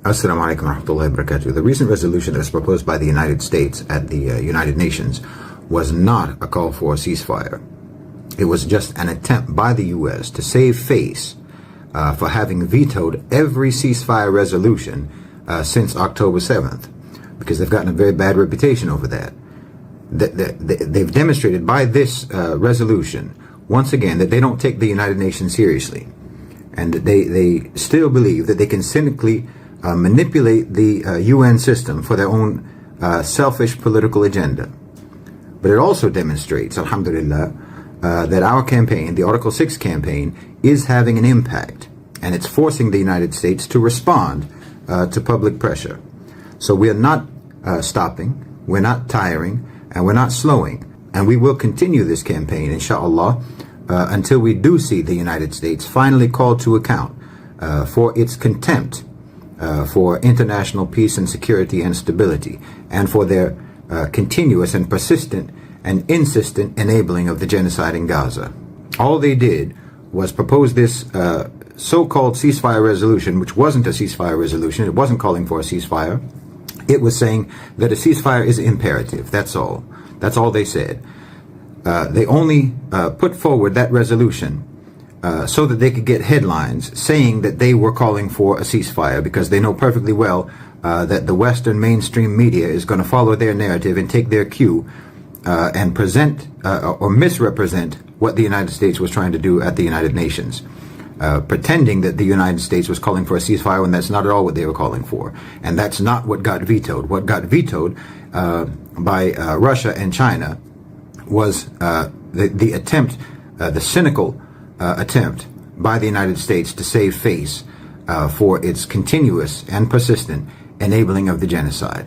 Assalamu alaikum wa rahmatullahi wa barakatuh. The recent resolution that was proposed by the United States at the United Nations was not a call for a ceasefire. It was just an attempt by the U.S. to save face for having vetoed every ceasefire resolution since October 7th, because they've gotten a very bad reputation over that. They've demonstrated by this resolution, once again, that they don't take the United Nations seriously, and that they still believe that they can cynically manipulate the UN system for their own selfish political agenda. But it also demonstrates, alhamdulillah, that our campaign, the Article 6 campaign, is having an impact, and it's forcing the United States to respond to public pressure. So we are not stopping, we're not tiring, and we're not slowing. And we will continue this campaign, inshallah, until we do see the United States finally called to account for its contempt for international peace and security and stability, and for their continuous and persistent and insistent enabling of the genocide in Gaza. All they did was propose this so-called ceasefire resolution, which wasn't a ceasefire resolution. It wasn't calling for a ceasefire. It was saying that a ceasefire is imperative. That's all. That's all they said. They only put forward that resolution so that they could get headlines saying that they were calling for a ceasefire, because they know perfectly well that the Western mainstream media is going to follow their narrative and take their cue and present or misrepresent what the United States was trying to do at the United Nations, pretending that the United States was calling for a ceasefire when that's not at all what they were calling for. And that's not what got vetoed. What got vetoed by Russia and China was the attempt, the cynical attempt by the United States to save face for its continuous and persistent enabling of the genocide.